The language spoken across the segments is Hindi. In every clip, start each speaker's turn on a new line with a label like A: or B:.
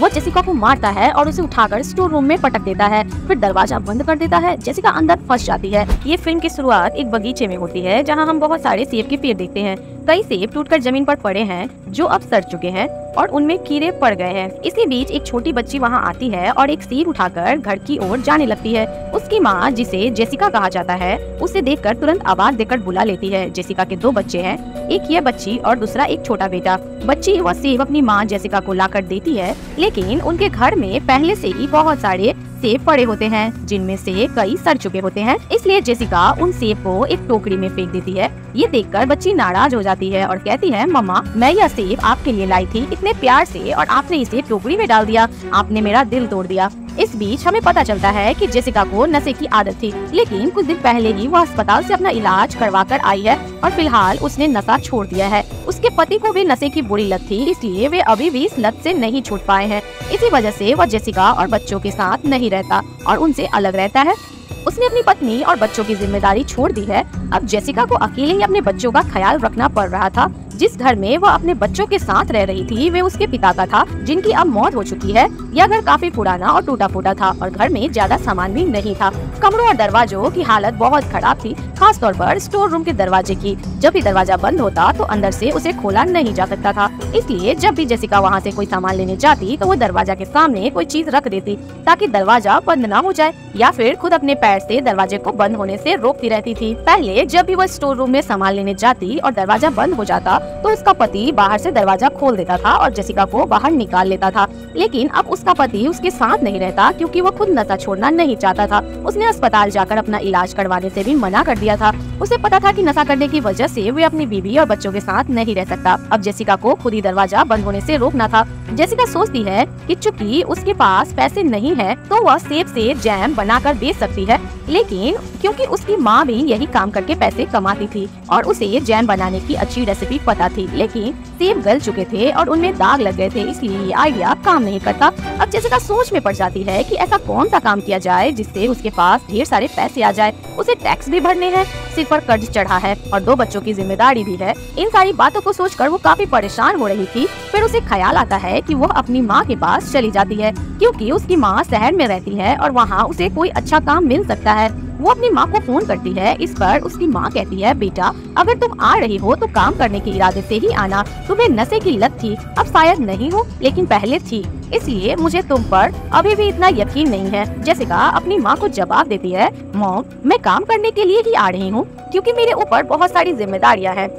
A: वो जेसिका को मारता है और उसे उठाकर स्टोर रूम में पटक देता है, फिर दरवाजा बंद कर देता है। जेसिका अंदर फंस जाती है। ये फिल्म की शुरुआत एक बगीचे में होती है जहाँ हम बहुत सारे सेब के पेड़ देखते हैं। कई सेब टूटकर जमीन पर पड़े हैं जो अब सड़ चुके हैं और उनमें कीड़े पड़ गए हैं। इसी बीच एक छोटी बच्ची वहाँ आती है और एक सेब उठाकर घर की ओर जाने लगती है। उसकी माँ, जिसे जेसिका कहा जाता है, उसे देखकर तुरंत आवाज देकर बुला लेती है। जेसिका के 2 बच्चे हैं, एक ये बच्ची और दूसरा एक छोटा बेटा। बच्ची वह सेब अपनी माँ जेसिका को लाकर देती है, लेकिन उनके घर में पहले से ही बहुत सारे सेब पड़े होते हैं जिनमें से कई सड़ चुके होते हैं। इसलिए जेसिका उन सेब को एक टोकरी में फेंक देती है। ये देखकर बच्ची नाराज हो जाती है और कहती है, मम्मा, मैं यह सेब आपके लिए लाई थी इतने प्यार से, और आपने इसे टोकरी में डाल दिया। आपने मेरा दिल तोड़ दिया। इस बीच हमें पता चलता है कि जेसिका को नशे की आदत थी, लेकिन कुछ दिन पहले ही वह अस्पताल से अपना इलाज करवा कर आई है और फिलहाल उसने नशा छोड़ दिया है। उसके पति को भी नशे की बुरी लत थी, इसलिए वे अभी भी इस लत से नहीं छूट पाए हैं। इसी वजह से वह जेसिका और बच्चों के साथ नहीं रहता और उनसे अलग रहता है। उसने अपनी पत्नी और बच्चों की जिम्मेदारी छोड़ दी है। अब जेसिका को अकेले ही अपने बच्चों का ख्याल रखना पड़ रहा था। जिस घर में वह अपने बच्चों के साथ रह रही थी वे उसके पिता का था, जिनकी अब मौत हो चुकी है। यह घर काफी पुराना और टूटा फूटा था और घर में ज्यादा सामान भी नहीं था। कमरों और दरवाजों की हालत बहुत खराब थी, खास तौर पर स्टोर रूम के दरवाजे की। जब भी दरवाजा बंद होता तो अंदर से उसे खोला नहीं जा सकता था, इसलिए जब भी जेसिका वहाँ से कोई सामान लेने जाती तो वो दरवाजा के सामने कोई चीज रख देती ताकि दरवाजा बंद न हो जाए, या फिर खुद अपने पैर से दरवाजे को बंद होने से रोकती रहती थी। पहले जब भी वो स्टोर रूम में सामान लेने जाती और दरवाजा बंद हो जाता तो उसका पति बाहर से दरवाजा खोल देता था और जेसिका को बाहर निकाल लेता था। लेकिन अब उसका पति उसके साथ नहीं रहता क्योंकि वो खुद नशा छोड़ना नहीं चाहता था। उसने अस्पताल जाकर अपना इलाज करवाने से भी मना कर दिया था। उसे पता था कि नशा करने की वजह से वे अपनी बीवी और बच्चों के साथ नहीं रह सकता। अब जेसिका को खुद ही दरवाजा बंद होने से रोकना था। जेसिका सोचती है कि चूंकि उसके पास पैसे नहीं है तो वह सेब से जैम बनाकर बेच सकती है, लेकिन क्योंकि उसकी माँ भी यही काम करके पैसे कमाती थी और उसे जैम बनाने की अच्छी रेसिपी पता थी, लेकिन सेब गल चुके थे और उनमें दाग लग गए थे, इसलिए ये आइडिया काम नहीं करता। अब जेसिका सोच में पड़ जाती है कि ऐसा कौन सा काम किया जाए जिससे उसके पास ढेर सारे पैसे आ जाए। उसे टैक्स भी भरने हैं, सिर पर कर्ज चढ़ा है और 2 बच्चों की जिम्मेदारी भी है। इन सारी बातों को सोचकर वो काफी परेशान हो रही थी। फिर उसे ख्याल आता है कि वो अपनी माँ के पास चली जाती है क्योंकि उसकी माँ शहर में रहती है और वहाँ उसे कोई अच्छा काम मिल सकता है। वो अपनी माँ को फोन करती है। इस पर उसकी माँ कहती है, बेटा, अगर तुम आ रही हो तो काम करने के इरादे से ही आना। तुम्हें नशे की लत थी, अब शायद नहीं हो लेकिन पहले थी, इसलिए मुझे तुम पर अभी भी इतना यकीन नहीं है। जेसिका अपनी माँ को जवाब देती है, मॉम, मैं काम करने के लिए ही आ रही हूँ क्योंकि मेरे ऊपर बहुत सारी जिम्मेदारियाँ हैं।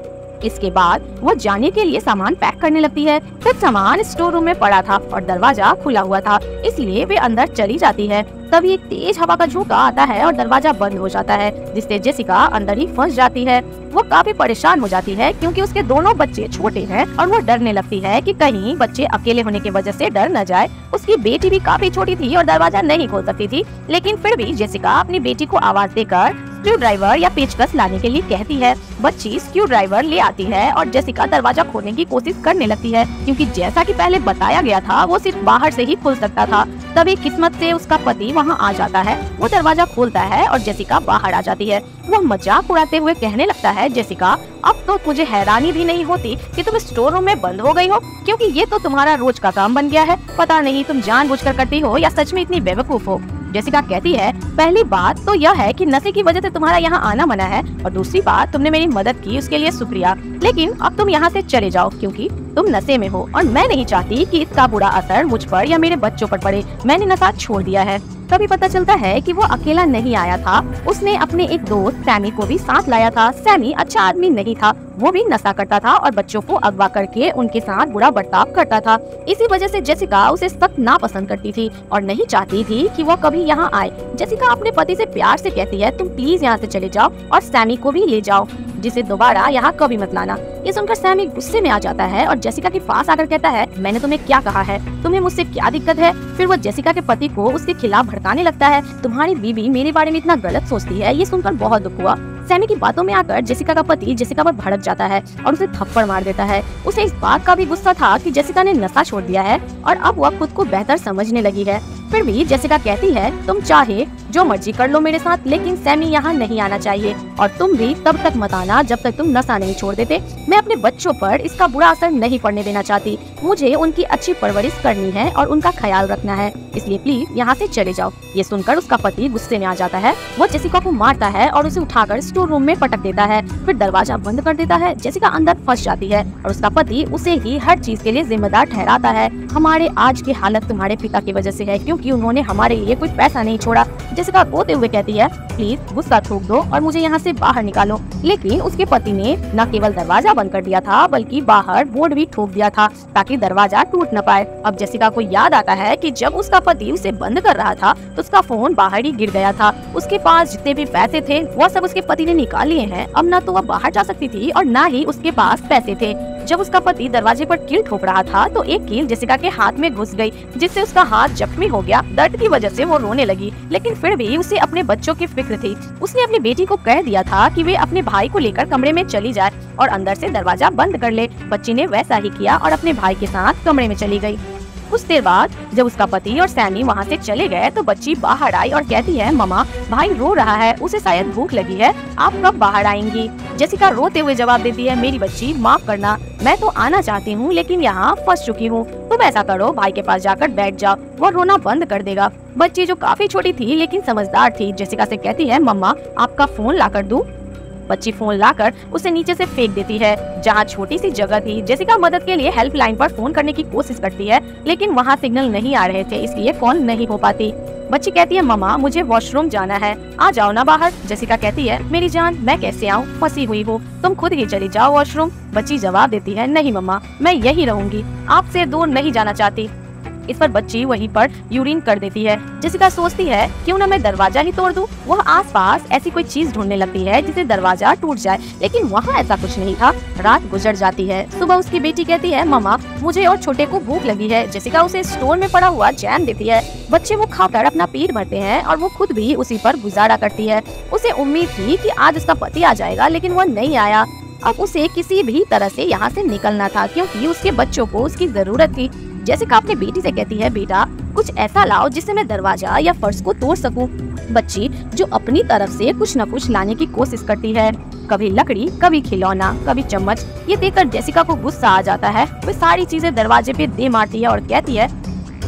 A: इसके बाद वो जाने के लिए सामान पैक करने लगती है। सब सामान स्टोर रूम में पड़ा था और दरवाजा खुला हुआ था, इसलिए वे अंदर चली जाती है। तभी एक तेज हवा का झोंका आता है और दरवाजा बंद हो जाता है, जिससे जेसिका अंदर ही फंस जाती है। वो काफी परेशान हो जाती है क्योंकि उसके दोनों बच्चे छोटे हैं और वो डरने लगती है कि कहीं बच्चे अकेले होने की वजह से डर न जाए। उसकी बेटी भी काफी छोटी थी और दरवाजा नहीं खोल सकती थी, लेकिन फिर भी जेसिका अपनी बेटी को आवाज देकर स्क्रू ड्राइवर या पेचकस लाने के लिए कहती है। बच्ची स्क्रू ड्राइवर ले आती है और जेसिका दरवाजा खोलने की कोशिश करने लगती है क्योंकि जैसा कि पहले बताया गया था वो सिर्फ बाहर से ही खुल सकता था। तभी किस्मत से उसका पति वहाँ आ जाता है। वो दरवाजा खोलता है और जेसिका बाहर आ जाती है। वो मजाक उड़ाते हुए कहने लगता है, जेसिका, अब तो मुझे हैरानी भी नहीं होती कि तुम स्टोर रूम में बंद हो गई हो, क्योंकि ये तो तुम्हारा रोज का काम बन गया है। पता नहीं तुम जानबूझकर करती हो या सच में इतनी बेवकूफ हो। जेसिका कहती है, पहली बात तो यह है कि नशे की वजह से तुम्हारा यहाँ आना मना है, और दूसरी बात, तुमने मेरी मदद की उसके लिए शुक्रिया, लेकिन अब तुम यहाँ से चले जाओ क्योंकि तुम नशे में हो और मैं नहीं चाहती कि इसका बुरा असर मुझ पर या मेरे बच्चों पर पड़े। मैंने नशा छोड़ दिया है। तभी पता चलता है कि वो अकेला नहीं आया था, उसने अपने एक दोस्त सैमी को भी साथ लाया था। सैमी अच्छा आदमी नहीं था, वो भी नशा करता था और बच्चों को अगवा करके उनके साथ बुरा बर्ताव करता था। इसी वजह से जेसिका उसे सख्त नापसंद करती थी और नहीं चाहती थी कि वो कभी यहाँ आए। जेसिका अपने पति से प्यार से कहती है, तुम प्लीज यहाँ से चले जाओ और सैमी को भी ले जाओ, जिसे दोबारा यहाँ कभी मत लाना। ये सुनकर सैमी गुस्से में आ जाता है और जेसिका के पास आकर कहता है, मैंने तुम्हें क्या कहा है, तुम्हें मुझसे क्या दिक्कत है। फिर वो जेसिका के पति को उसके खिलाफ भड़काने लगता है, तुम्हारी बीवी मेरे बारे में इतना गलत सोचती है। ये सुनकर बहुत दुख हुआ सैमी की बातों में आकर जेसिका का पति जेसिका पर भड़क जाता है और उसे थप्पड़ मार देता है। उसे इस बात का भी गुस्सा था कि जेसिका ने नशा छोड़ दिया है और अब वह खुद को बेहतर समझने लगी है। फिर भी जेसिका कहती है, तुम चाहे जो मर्जी कर लो मेरे साथ, लेकिन सैमी यहाँ नहीं आना चाहिए और तुम भी तब तक मत आना जब तक तुम नशा नहीं छोड़ देते। मैं अपने बच्चों पर इसका बुरा असर नहीं पड़ने देना चाहती। मुझे उनकी अच्छी परवरिश करनी है और उनका ख्याल रखना है, इसलिए प्लीज यहाँ से चले जाओ। ये सुनकर उसका पति गुस्से में आ जाता है। वो जेसिका को मारता है और उसे उठाकर स्टोर रूम में पटक देता है। फिर दरवाजा बंद कर देता है। जेसिका अंदर फंस जाती है और उसका पति उसे ही हर चीज के लिए जिम्मेदार ठहराता है। हमारे आज की हालत तुम्हारे पिता की वजह से है, क्योंकि उन्होंने हमारे लिए कुछ पैसा नहीं छोड़ा। जेसिका रोते हुए कहती है, प्लीज गुस्सा थूक दो और मुझे यहाँ से बाहर निकालो। लेकिन उसके पति ने न केवल दरवाजा बंद कर दिया था बल्कि बाहर बोर्ड भी ठोक दिया था ताकि दरवाजा टूट न पाए। अब जेसिका को याद आता है कि जब उसका पति उसे बंद कर रहा था तो उसका फोन बाहर ही गिर गया था। उसके पास जितने भी पैसे थे वो सब उसके पति ने निकाल लिए हैं। अब ना तो वह बाहर जा सकती थी और ना ही उसके पास पैसे थे। जब उसका पति दरवाजे पर कील ठोक रहा था तो एक कील जेसिका के हाथ में घुस गई, जिससे उसका हाथ जख्मी हो गया। दर्द की वजह से वो रोने लगी, लेकिन फिर भी उसे अपने बच्चों की फिक्र थी। उसने अपनी बेटी को कह दिया था कि वे अपने भाई को लेकर कमरे में चली जाए और अंदर से दरवाजा बंद कर ले। बच्ची ने वैसा ही किया और अपने भाई के साथ कमरे में चली गई। कुछ देर बाद जब उसका पति और सैमी वहाँ से चले गए तो बच्ची बाहर आई और कहती है, मम्मा भाई रो रहा है, उसे शायद भूख लगी है, आप कब बाहर आएंगी? जेसिका रोते हुए जवाब देती है, मेरी बच्ची माफ करना, मैं तो आना चाहती हूँ लेकिन यहाँ फंस चुकी हूँ। तुम ऐसा करो, भाई के पास जाकर बैठ जाओ, वो रोना बंद कर देगा। बच्ची जो काफी छोटी थी लेकिन समझदार थी, जेसिका से कहती है, मम्मा आपका फोन ला कर दूं? बच्ची फोन लाकर उसे नीचे से फेंक देती है जहाँ छोटी सी जगह थी। जेसिका मदद के लिए हेल्पलाइन पर फोन करने की कोशिश करती है लेकिन वहाँ सिग्नल नहीं आ रहे थे, इसलिए कॉल नहीं हो पाती। बच्ची कहती है, मम्मा मुझे वॉशरूम जाना है, आ जाओ ना बाहर। जेसिका कहती है, मेरी जान मैं कैसे आऊँ, फंसी हुई हूँ, तुम खुद ही चली जाओ वॉशरूम। बच्ची जवाब देती है, नहीं मम्मा मैं यही रहूंगी, आपसे दूर नहीं जाना चाहती। इस पर बच्ची वहीं पर यूरिन कर देती है। जेसिका सोचती है क्यों ना मैं दरवाजा ही तोड़ दूं। वह आसपास ऐसी कोई चीज ढूंढने लगती है जिसे दरवाजा टूट जाए, लेकिन वहाँ ऐसा कुछ नहीं था। रात गुजर जाती है। सुबह उसकी बेटी कहती है, मम्मा मुझे और छोटे को भूख लगी है। जेसिका उसे स्टोर में पड़ा हुआ जैम देती है। बच्चे वो खाकर अपना पेट भरते हैं और वो खुद भी उसी पर गुजारा करती है। उसे उम्मीद थी कि आज उसका पति आ जाएगा, लेकिन वह नहीं आया। अब उसे किसी भी तरह से यहाँ से निकलना था क्योंकि उसके बच्चों को उसकी जरूरत थी। जेसिका अपनी बेटी से कहती है, बेटा कुछ ऐसा लाओ जिससे मैं दरवाजा या फर्श को तोड़ सकूं। बच्ची जो अपनी तरफ से कुछ न कुछ लाने की कोशिश करती है, कभी लकड़ी, कभी खिलौना, कभी चम्मच। ये देखकर जेसिका को गुस्सा आ जाता है। वो सारी चीजें दरवाजे पे दे मारती है और कहती है,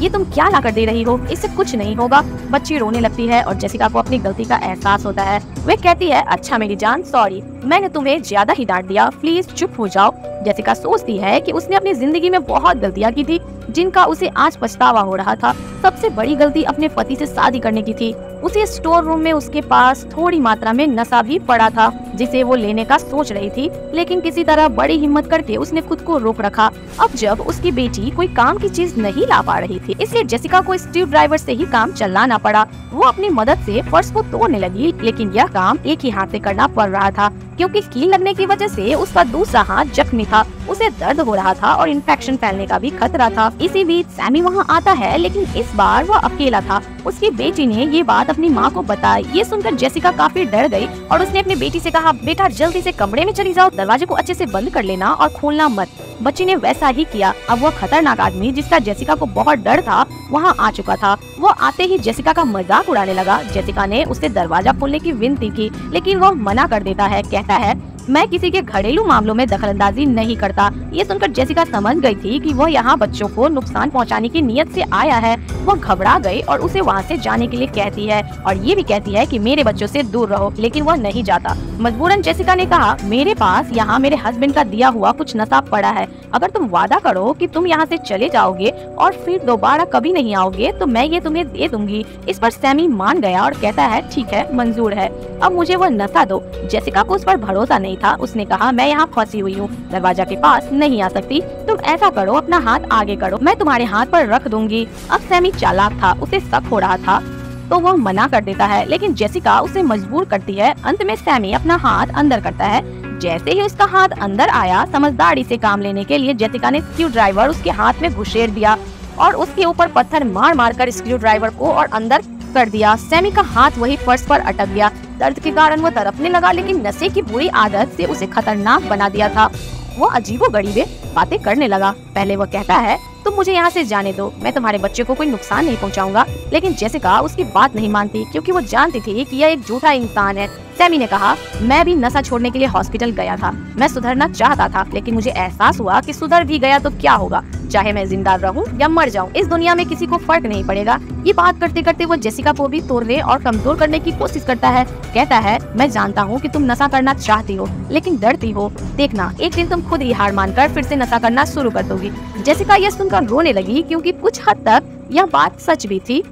A: ये तुम क्या ला कर दे रही हो, इससे कुछ नहीं होगा। बच्ची रोने लगती है और जेसिका को अपनी गलती का एहसास होता है। वे कहती है, अच्छा मेरी जान सॉरी, मैंने तुम्हें ज्यादा ही डांट दिया, प्लीज चुप हो जाओ। जेसिका सोचती है कि उसने अपनी जिंदगी में बहुत गलतियाँ की थी जिनका उसे आज पछतावा हो रहा था। सबसे बड़ी गलती अपने पति से शादी करने की थी। उसे स्टोर रूम में उसके पास थोड़ी मात्रा में नशा भी पड़ा था जिसे वो लेने का सोच रही थी, लेकिन किसी तरह बड़ी हिम्मत करके उसने खुद को रोक रखा। अब जब उसकी बेटी कोई काम की चीज नहीं ला पा रही थी, इसलिए जेसिका को स्क्रू ड्राइवर से ही काम चलाना पड़ा। वो अपनी मदद से फर्श को तोड़ने लगी, लेकिन यह काम एक ही हाथ से करना पड़ रहा था क्योंकि कील लगने की वजह से उसका दूसरा हाथ जख्मी था। उसे दर्द हो रहा था और इन्फेक्शन फैलने का भी खतरा था। इसी बीच सैमी वहाँ आता है, लेकिन इस बार वह अकेला था। उसकी बेटी ने ये बात अपनी माँ को बताई। ये सुनकर जेसिका काफी डर गई और उसने अपनी बेटी से कहा, बेटा जल्दी से कमरे में चली जाओ, दरवाजे को अच्छे से बंद कर लेना और खोलना मत। बच्ची ने वैसा ही किया। अब वह खतरनाक आदमी जिसका जेसिका को बहुत डर था वहाँ आ चुका था। वो आते ही जेसिका का मजाक उड़ाने लगा। जेसिका ने उसे दरवाजा खोलने की विनती की, लेकिन वो मना कर देता है। कहता है, मैं किसी के घरेलू मामलों में दखलंदाजी नहीं करता। ये सुनकर जेसिका समझ गई थी कि वह यहाँ बच्चों को नुकसान पहुँचाने की नीयत से आया है। वह घबरा गई और उसे वहाँ से जाने के लिए कहती है और ये भी कहती है कि मेरे बच्चों से दूर रहो, लेकिन वह नहीं जाता। मजबूरन जेसिका ने कहा, मेरे पास यहाँ मेरे हस्बैंड का दिया हुआ कुछ नशा पड़ा है, अगर तुम वादा करो कि तुम यहाँ से चले जाओगे और फिर दोबारा कभी नहीं आओगे तो मैं ये तुम्हें दे दूंगी। इस पर सैमी मान गया और कहता है, ठीक है मंजूर है, अब मुझे वह नशा दो। जेसिका को उस पर भरोसा नहीं था। उसने कहा, मैं यहाँ फंसी हुई हूँ, दरवाजा के पास नहीं आ सकती, तुम ऐसा करो अपना हाथ आगे करो, मैं तुम्हारे हाथ पर रख दूंगी। अब सैमी चालाक था, उसे शक हो रहा था तो वह मना कर देता है, लेकिन जेसिका उसे मजबूर करती है। अंत में सैमी अपना हाथ अंदर करता है। जैसे ही उसका हाथ अंदर आया, समझदारी से काम लेने के लिए जेसिका ने स्क्रू ड्राइवर उसके हाथ में घुसेड़ दिया और उसके ऊपर पत्थर मार मार कर स्क्रू ड्राइवर को और अंदर कर दिया। सैमी का हाथ वही फर्श पर अटक गया। दर्द के कारण वो तड़पने लगा, लेकिन नशे की बुरी आदत से उसे खतरनाक बना दिया था। वो अजीबोगरीबे बातें करने लगा। पहले वो कहता है, तुम मुझे यहाँ से जाने दो, मैं तुम्हारे बच्चे को कोई नुकसान नहीं पहुँचाऊंगा। लेकिन जेसिका उसकी बात नहीं मानती, क्योंकि वो जानती थी कि यह एक झूठा इंसान है। सैमी ने कहा, मैं भी नशा छोड़ने के लिए हॉस्पिटल गया था। मैं सुधरना चाहता था, लेकिन मुझे एहसास हुआ कि सुधर भी गया तो क्या होगा, चाहे मैं जिंदा रहूं या मर जाऊं, इस दुनिया में किसी को फर्क नहीं पड़ेगा। ये बात करते करते वो जेसिका को भी तोड़ने और कमजोर करने की कोशिश करता है। कहता है, मैं जानता हूँ कि तुम नशा करना चाहती हो, लेकिन डरती हो। देखना, एक दिन तुम खुद ही हार मानकर फिर से नशा करना शुरू कर दोगी। जेसिका यह सुनकर रोने लगी, क्योंकि कुछ हद तक यह बात सच भी थी,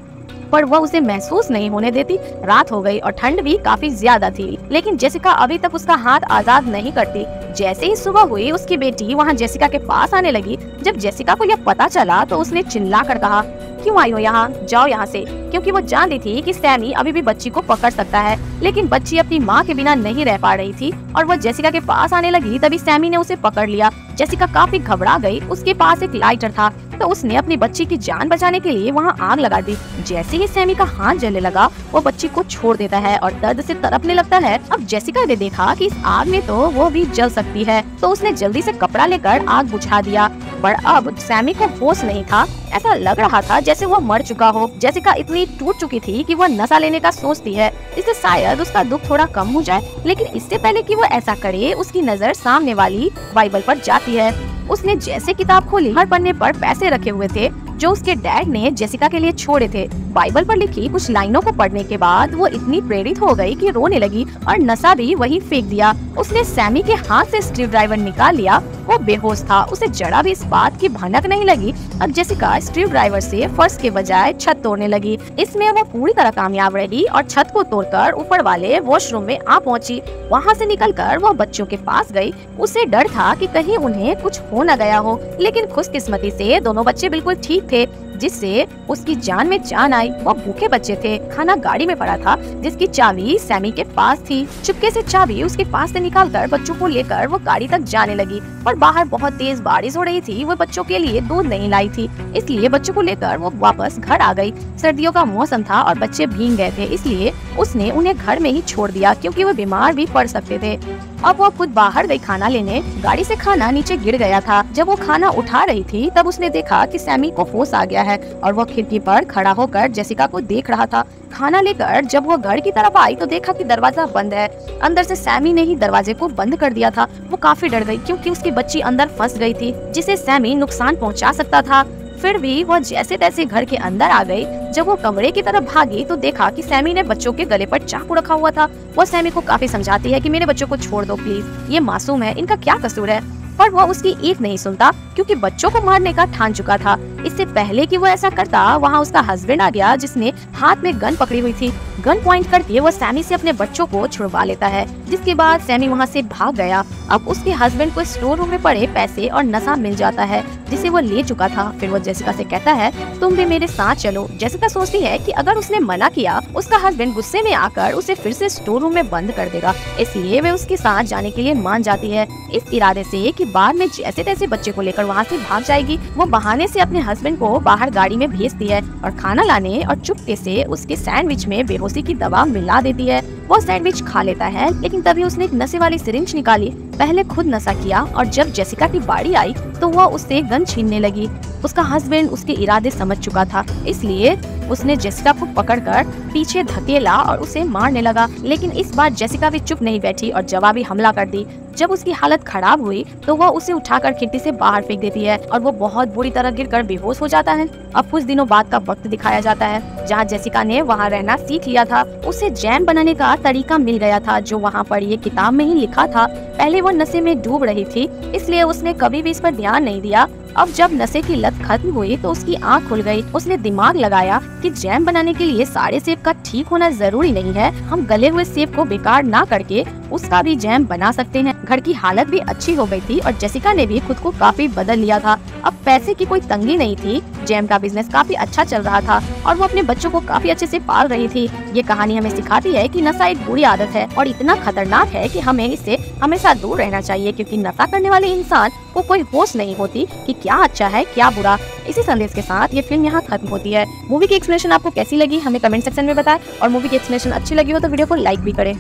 A: पर वह उसे महसूस नहीं होने देती। रात हो गई और ठंड भी काफी ज्यादा थी, लेकिन जेसिका अभी तक उसका हाथ आजाद नहीं करती। जैसे ही सुबह हुई, उसकी बेटी वहाँ जेसिका के पास आने लगी। जब जेसिका को यह पता चला तो उसने चिल्ला कर कहा, क्यों आई हो यहाँ, जाओ यहाँ से। क्योंकि वो जानती थी कि सैमी अभी भी बच्ची को पकड़ सकता है, लेकिन बच्ची अपनी माँ के बिना नहीं रह पा रही थी और वो जेसिका के पास आने लगी। तभी सैमी ने उसे पकड़ लिया। जेसिका काफी घबरा गई। उसके पास एक लाइटर था, तो उसने अपनी बच्ची की जान बचाने के लिए वहाँ आग लगा दी। जैसे ही सैमी का हाथ जलने लगा, वो बच्ची को छोड़ देता है और दर्द से तड़पने लगता है। अब जेसिका ने देखा कि इस आग में तो वो भी जल सकती है, तो उसने जल्दी से कपड़ा लेकर आग बुझा दिया। पर अब सैमी को होश नहीं था। ऐसा लग रहा था जैसे वो मर चुका हो। जेसिका इतनी टूट चुकी थी कि वो नशा लेने का सोचती है, इससे शायद उसका दुख थोड़ा कम हो जाए। लेकिन इससे पहले कि वो ऐसा करे, उसकी नजर सामने वाली बाइबल पर जाती है। उसने जैसे किताब खोली, हर पन्ने पर पैसे रखे हुए थे जो उसके डैड ने जेसिका के लिए छोड़े थे। बाइबल पर लिखी कुछ लाइनों को पढ़ने के बाद वो इतनी प्रेरित हो गई कि रोने लगी और नशा भी वहीं फेंक दिया। उसने सैमी के हाथ से स्क्रू ड्राइवर निकाल लिया। वो बेहोश था, उसे जरा भी इस बात की भनक नहीं लगी। अब जेसिका स्क्रू ड्राइवर से फर्श के बजाय छत तोड़ने लगी। इसमें वो पूरी तरह कामयाब रही और छत को तोड़कर ऊपर वाले वॉशरूम में आ पहुंची। वहां से निकलकर वो बच्चों के पास गई। उसे डर था कि कहीं उन्हें कुछ हो न गया हो, लेकिन खुशकिस्मती से दोनों बच्चे बिल्कुल ठीक थे, जिससे उसकी जान में जान आई। वो भूखे बच्चे थे। खाना गाड़ी में पड़ा था, जिसकी चाबी सैमी के पास थी। चुपके से चाबी उसके पास से निकालकर बच्चों को लेकर वो गाड़ी तक जाने लगी, पर बाहर बहुत तेज बारिश हो रही थी। वो बच्चों के लिए दूध नहीं लाई थी, इसलिए बच्चों को लेकर वो वापस घर आ गई। सर्दियों का मौसम था और बच्चे भीग गए थे, इसलिए उसने उन्हें घर में ही छोड़ दिया, क्योंकि वो बीमार भी पड़ सकते थे। अब वो खुद बाहर गई खाना लेने। गाड़ी से खाना नीचे गिर गया था। जब वो खाना उठा रही थी, तब उसने देखा कि सैमी को होश आ गया है और वो खिड़की पर खड़ा होकर जेसिका को देख रहा था। खाना लेकर जब वो घर की तरफ आई तो देखा कि दरवाजा बंद है। अंदर से सैमी ने ही दरवाजे को बंद कर दिया था। वो काफी डर गई, क्योंकि उसकी बच्ची अंदर फंस गई थी, जिसे सैमी नुकसान पहुंचा सकता था। फिर भी वो जैसे तैसे घर के अंदर आ गई। जब वो कमरे की तरफ भागी तो देखा कि सैमी ने बच्चों के गले पर चाकू रखा हुआ था। वो सैमी को काफी समझाती है कि मेरे बच्चों को छोड़ दो प्लीज, ये मासूम है, इनका क्या कसूर है। पर वो उसकी एक नहीं सुनता, क्योंकि बच्चों को मारने का ठान चुका था। इससे पहले कि वो ऐसा करता, वहाँ उसका हस्बैंड आ गया, जिसने हाथ में गन पकड़ी हुई थी। गन पॉइंट करके वो सैमी से अपने बच्चों को छुड़वा लेता है, जिसके बाद सैमी वहाँ से भाग गया। अब उसके हस्बैंड को स्टोर रूम में पड़े पैसे और नशा मिल जाता है, जिसे वो ले चुका था। फिर वो जेसिका से कहता है, तुम भी मेरे साथ चलो। जेसिका सोचती है कि अगर उसने मना किया, उसका हस्बैंड गुस्से में आकर उसे फिर से स्टोर रूम में बंद कर देगा, इसलिए वे उसके साथ जाने के लिए मान जाती है, इस इरादे से कि बाद में जैसे तैसे बच्चे को लेकर वहाँ से भाग जाएगी। वो बहाने से अपने हस्बैंड को बाहर गाड़ी में भेजती है और खाना लाने और चुपके से उसके सैंडविच में बेहोशी की दवा मिला देती है। वो सैंडविच खा लेता है, लेकिन तभी उसने एक नशे वाली सिरिंज निकाली। पहले खुद नशा किया और जब जेसिका की बारी आई तो वो उससे गन छीनने लगी। उसका हस्बैंड उसके इरादे समझ चुका था, इसलिए उसने जेसिका को पकड़कर पीछे धकेला और उसे मारने लगा। लेकिन इस बार जेसिका भी चुप नहीं बैठी और जवाबी हमला कर दी। जब उसकी हालत खराब हुई तो वह उसे उठाकर खिड़की से बाहर फेंक देती है और वो बहुत बुरी तरह गिरकर बेहोश हो जाता है। अब कुछ दिनों बाद का वक्त दिखाया जाता है, जहाँ जेसिका ने वहाँ रहना सीख लिया था। उसे जैम बनाने का तरीका मिल गया था, जो वहाँ पर ये किताब में ही लिखा था। पहले वो नशे में डूब रही थी, इसलिए उसने कभी भी इस पर ध्यान नहीं दिया। अब जब नशे की लत खत्म हुई तो उसकी आंख खुल गई। उसने दिमाग लगाया कि जैम बनाने के लिए सारे सेब का ठीक होना जरूरी नहीं है। हम गले हुए सेब को बेकार ना करके उसका भी जैम बना सकते हैं। घर की हालत भी अच्छी हो गई थी और जेसिका ने भी खुद को काफी बदल लिया था। अब पैसे की कोई तंगी नहीं थी, जैम का बिजनेस काफी अच्छा चल रहा था और वो अपने बच्चों को काफी अच्छे से पाल रही थी। ये कहानी हमें सिखाती है कि नशा एक बुरी आदत है और इतना खतरनाक है कि हमें इससे हमेशा दूर रहना चाहिए, क्योंकि नशा करने वाले इंसान को कोई होश नहीं होती कि क्या अच्छा है क्या बुरा। इसी संदेश के साथ ये फिल्म यहाँ खत्म होती है। मूवी की एक्सप्लेनेशन आपको कैसी लगी हमें कमेंट सेक्शन में बताएं और मूवी की एक्सप्लेनेशन अच्छी लगी हो तो वीडियो को लाइक भी करें।